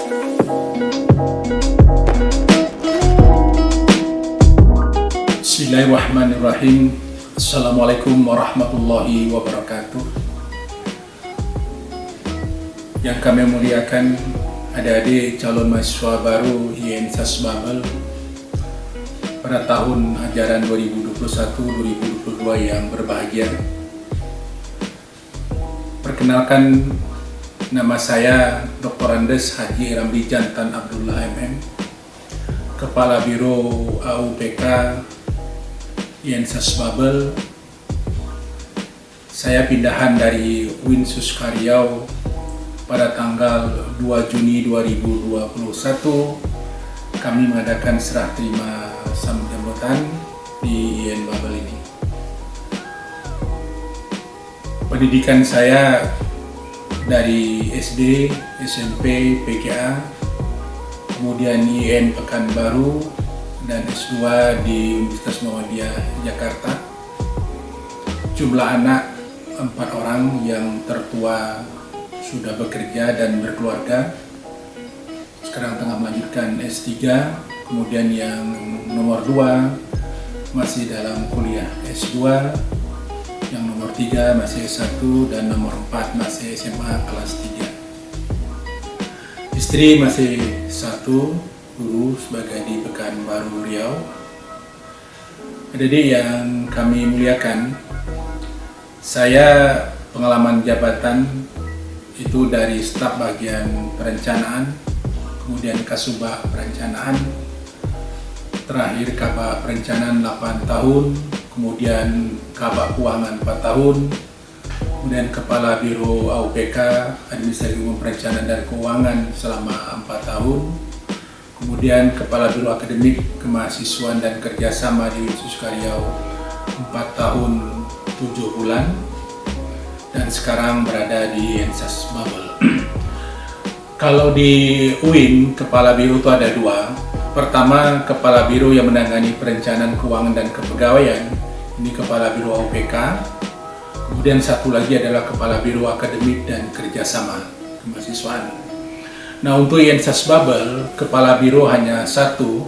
Bismillahirrahmanirrahim. Assalamualaikum warahmatullahi wabarakatuh. Yang kami muliakan adik-adik calon mahasiswa baru IAIN Sasbabel pada tahun ajaran 2021-2022 yang berbahagia. Perkenalkan, nama saya Dr. Andes Haji Ramli Jantan Abdullah MM, Kepala Biro AUPK IAIN Sasbabel. Saya pindahan dari UIN Suskaryau pada tanggal 2 Juni 2021. Kami mengadakan serah terima sambutan di IAIN Babel ini. Pendidikan saya dari SD, SMP, PGA, kemudian IAIN Pekanbaru, dan S2 di Universitas Muhammadiyah Jakarta. Jumlah anak 4 orang, yang tertua sudah bekerja dan berkeluarga, sekarang tengah melanjutkan S3, kemudian yang nomor 2 masih dalam kuliah S2, yang nomor 3 masih S1, dan nomor 4 masih SMA kelas 3. Istri masih 1, guru sebagai di Pekanbaru Riau. Adik-adik yang kami muliakan, saya pengalaman jabatan itu dari staf bagian perencanaan, kemudian kasubag perencanaan, terakhir kabak perencanaan 8 tahun, kemudian kabak keuangan 4 tahun, kemudian kepala biro AUPK administrasi umum perencanaan dan keuangan selama 4 tahun, kemudian Kepala Biro Akademik Kemahasiswaan dan Kerjasama di Suskaryau 4 tahun 7 bulan, dan sekarang berada di IAIN Sasbabel. Kalau di UIN, Kepala Biro itu ada 2. Pertama, Kepala Biro yang menangani perencanaan keuangan dan kepegawaian, ini Kepala Biro AUPK. Kemudian satu lagi adalah Kepala Biro Akademik dan Kerjasama Kemahasiswaan. Nah, untuk IAIN Sasbabel, Kepala Biro hanya 1.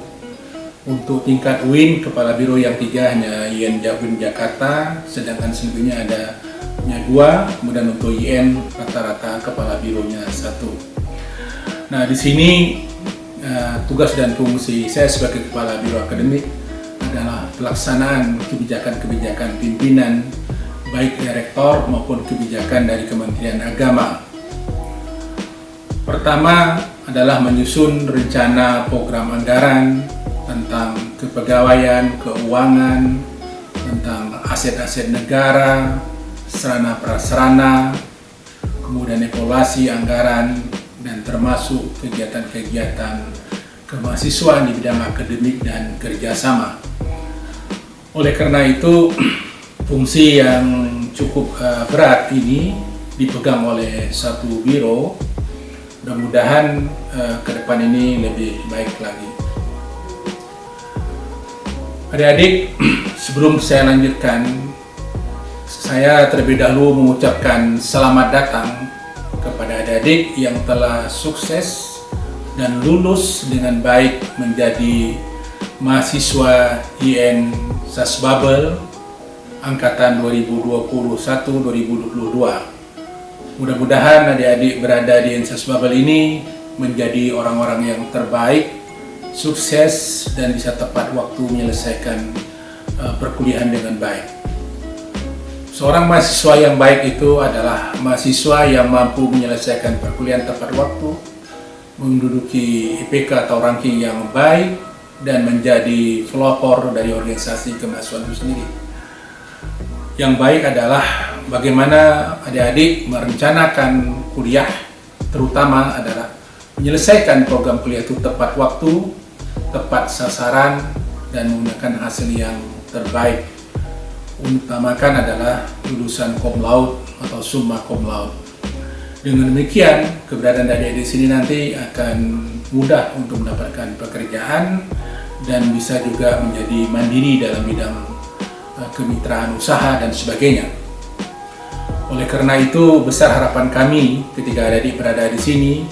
Untuk tingkat UIN, Kepala Biro yang 3 hanya IAIN Jakarta, sedangkan selebihnya ada 2. Kemudian untuk IAIN rata-rata Kepala Bironya 1. Nah, di sini tugas dan fungsi saya sebagai Kepala Biro Akademik adalah pelaksanaan kebijakan-kebijakan pimpinan, baik direktor maupun kebijakan dari Kementerian Agama. Pertama adalah menyusun rencana program anggaran tentang kepegawaian, keuangan, tentang aset-aset negara, sarana prasarana, kemudian evaluasi anggaran, dan termasuk kegiatan-kegiatan kemahasiswaan di bidang akademik dan kerjasama. Oleh karena itu, fungsi yang cukup berat ini dipegang oleh satu biro. Mudah-mudahan ke depan ini lebih baik lagi. Adik-adik, sebelum saya lanjutkan, saya terlebih dahulu mengucapkan selamat datang kepada adik-adik yang telah sukses dan lulus dengan baik menjadi mahasiswa IAIN Sasbabel angkatan 2021-2022. Mudah-mudahan adik-adik berada di IAIN Sasbabel ini menjadi orang-orang yang terbaik, sukses, dan bisa tepat waktu menyelesaikan perkuliahan dengan baik. Seorang mahasiswa yang baik itu adalah mahasiswa yang mampu menyelesaikan perkuliahan tepat waktu, menduduki IPK atau ranking yang baik, dan menjadi pelopor dari organisasi kemahasiswaan itu sendiri. Yang baik adalah bagaimana adik-adik merencanakan kuliah, terutama adalah menyelesaikan program kuliah itu tepat waktu, tepat sasaran, dan menggunakan hasil yang terbaik. Utamakan adalah lulusan cum laude atau summa cum laude. Dengan demikian, keberadaan adik-adik di sini nanti akan mudah untuk mendapatkan pekerjaan dan bisa juga menjadi mandiri dalam bidang kemitraan usaha dan sebagainya. Oleh karena itu, besar harapan kami ketika adik-adik berada di sini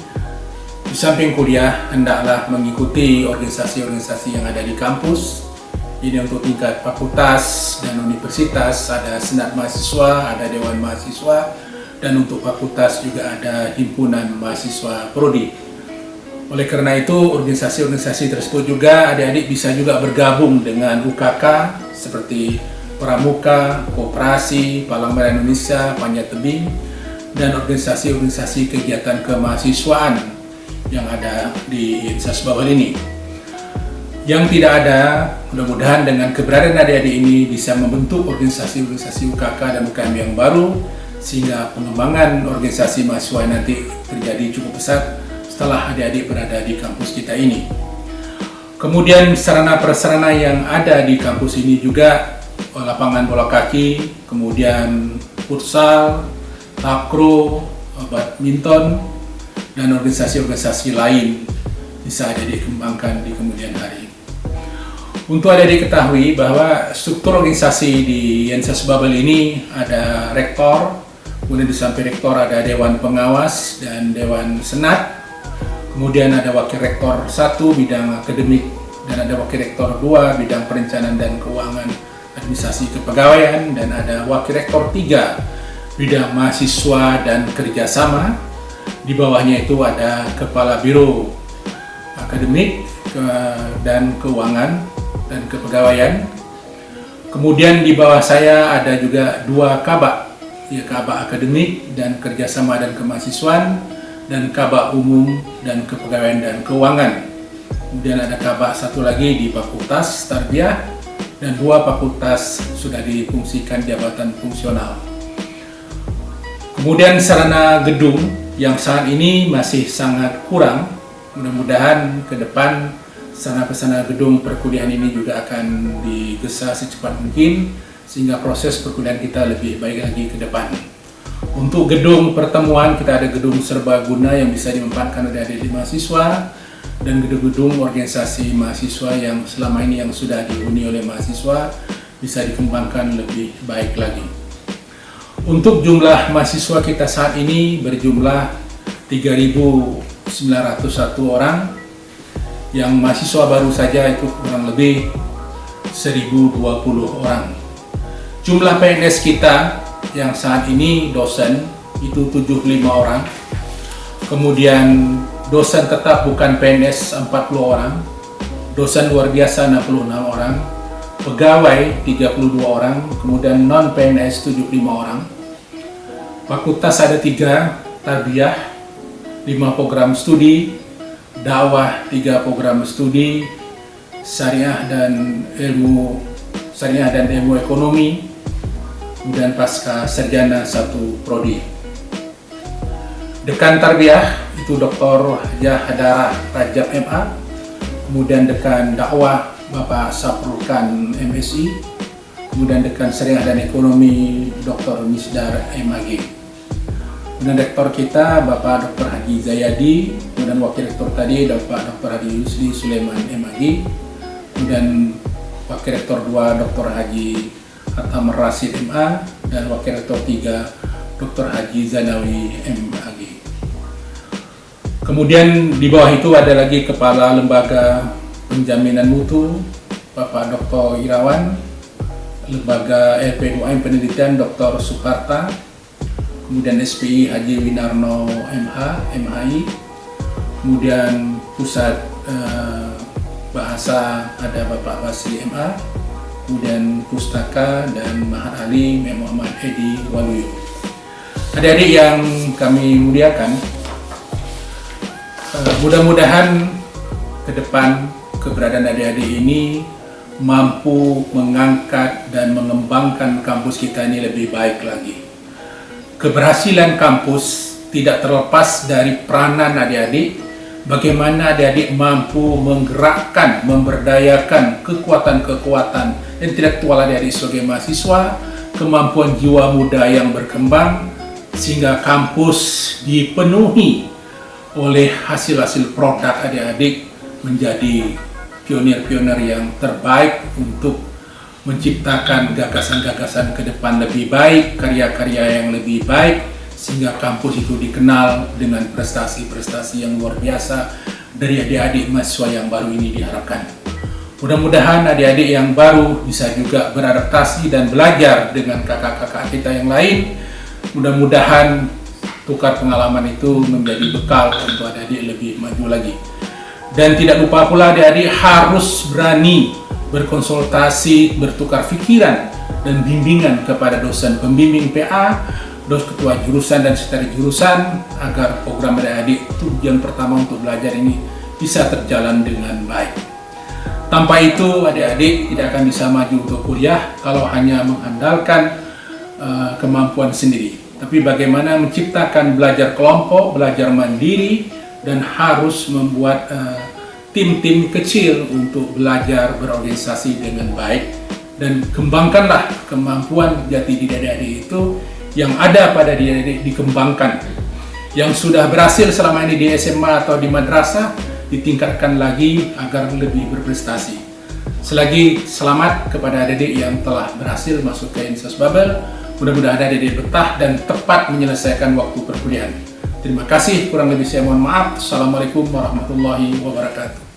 Di samping kuliah, hendaklah mengikuti organisasi-organisasi yang ada di kampus. Ini untuk tingkat fakultas dan universitas, ada senat mahasiswa, ada dewan mahasiswa, dan untuk fakultas juga ada himpunan mahasiswa prodi. Oleh karena itu, organisasi-organisasi tersebut juga adik-adik bisa juga bergabung dengan UKK seperti Pramuka, Koperasi, Palang Merah Indonesia, Panjat Tebing, dan organisasi-organisasi kegiatan kemahasiswaan yang ada di INSAS Babel ini. Yang tidak ada, mudah-mudahan dengan keberadaan adik-adik ini bisa membentuk organisasi-organisasi UKK dan UKM yang baru, sehingga pengembangan organisasi mahasiswa nanti terjadi cukup besar setelah adik-adik berada di kampus kita ini. Kemudian sarana-prasarana yang ada di kampus ini juga lapangan bola kaki, kemudian futsal, takraw, badminton, dan organisasi-organisasi lain bisa adik-adik kembangkan di kemudian hari. Untuk adik-adik ketahui bahwa struktur organisasi di INSAS Babel ini ada rektor, kemudian di samping rektor ada dewan pengawas dan dewan senat, kemudian ada wakil rektor 1 bidang akademik, dan ada wakil rektor 2 bidang perencanaan dan keuangan administrasi kepegawaian, dan ada wakil rektor 3 bidang mahasiswa dan kerjasama. Di bawahnya itu ada kepala biro akademik dan keuangan dan kepegawaian. Kemudian di bawah saya ada juga 2 kabak, ya, kabak akademik dan kerjasama dan kemahasiswaan, dan kabak umum dan kepegawaian dan keuangan. Kemudian ada kabak 1 lagi di fakultas tarbiyah, dan 2 fakultas sudah difungsikan jabatan fungsional. Kemudian sarana gedung yang saat ini masih sangat kurang. Mudah-mudahan ke depan sarana-prasarana gedung perkuliahan ini juga akan digesa secepat mungkin, sehingga proses perkuliahan kita lebih baik lagi ke depan. Untuk gedung pertemuan, kita ada gedung serbaguna yang bisa dimanfaatkan oleh adik-adik mahasiswa, dan gedung-gedung organisasi mahasiswa yang selama ini yang sudah dihuni oleh mahasiswa bisa dikembangkan lebih baik lagi. Untuk jumlah mahasiswa kita saat ini berjumlah 3.901 orang, yang mahasiswa baru saja itu kurang lebih 1.020 orang. Jumlah PNS kita yang saat ini dosen itu 75 orang, kemudian dosen tetap bukan PNS 40 orang, dosen luar biasa 66 orang, pegawai 32 orang, kemudian non PNS 75 orang. Fakultas ada 3, tarbiyah 5 program studi, dakwah 3 program studi, syariah dan ilmu ekonomi, kemudian pasca sarjana 1 prodi. Dekan tarbiyah itu Dr. Hajah Hadara Rajab MA, kemudian dekan dakwah Bapak Saprulkan MSI, kemudian dekan syariah dan ekonomi Dr. Misdar MAG. Kemudian rektor kita Bapak Dr. Haji Zayadi, kemudian wakil rektor tadi Bapak Dr. Haji Yusli Sulaiman MAG, kemudian wakil rektor 2 Dr. Haji Hatam Rasid MA, dan wakil rektor 3 Dr. Haji Zanawi MAG. Kemudian di bawah itu ada lagi kepala lembaga penjaminan mutu Bapak Dr. Irawan, lembaga LP2M penelitian Dr. Sukarta, kemudian SPI Haji Winarno MHI, kemudian pusat bahasa ada Bapak Basri MA, kemudian pustaka dan Mahat Ali Muhammad Edi Waluyo. Adik-adik yang kami muliakan, mudah-mudahan ke depan keberadaan adik-adik ini mampu mengangkat dan mengembangkan kampus kita ini lebih baik lagi. Keberhasilan kampus tidak terlepas dari peranan adik-adik, bagaimana adik-adik mampu menggerakkan, memberdayakan kekuatan-kekuatan intelektual adik-adik sebagai mahasiswa, kemampuan jiwa muda yang berkembang, sehingga kampus dipenuhi oleh hasil-hasil produk adik-adik menjadi pionir-pionir yang terbaik untuk menciptakan gagasan-gagasan ke depan lebih baik, karya-karya yang lebih baik, sehingga kampus itu dikenal dengan prestasi-prestasi yang luar biasa dari adik-adik mahasiswa yang baru ini diharapkan. Mudah-mudahan adik-adik yang baru bisa juga beradaptasi dan belajar dengan kakak-kakak kita yang lain. Mudah-mudahan tukar pengalaman itu menjadi bekal untuk adik-adik lebih maju lagi. Dan tidak lupa pula adik-adik harus berani berkonsultasi, bertukar pikiran dan bimbingan kepada dosen pembimbing PA, dosen ketua jurusan dan sekretariat jurusan agar program adik-adik tujuan pertama untuk belajar ini bisa terjalan dengan baik. Tanpa itu adik-adik tidak akan bisa maju untuk kuliah kalau hanya mengandalkan kemampuan sendiri. Tapi bagaimana menciptakan belajar kelompok, belajar mandiri, dan harus membuat tim-tim kecil untuk belajar berorganisasi dengan baik, dan kembangkanlah kemampuan jati diri adik-adik itu yang ada pada diri adik dikembangkan. Yang sudah berhasil selama ini di SMA atau di madrasah ditingkatkan lagi agar lebih berprestasi. Selagi selamat kepada adik-adik yang telah berhasil masuk ke Universitas Babel. Mudah-mudahan adik-adik betah dan tepat menyelesaikan waktu perkuliahan. Terima kasih, kurang lebih saya mohon maaf. Assalamualaikum warahmatullahi wabarakatuh.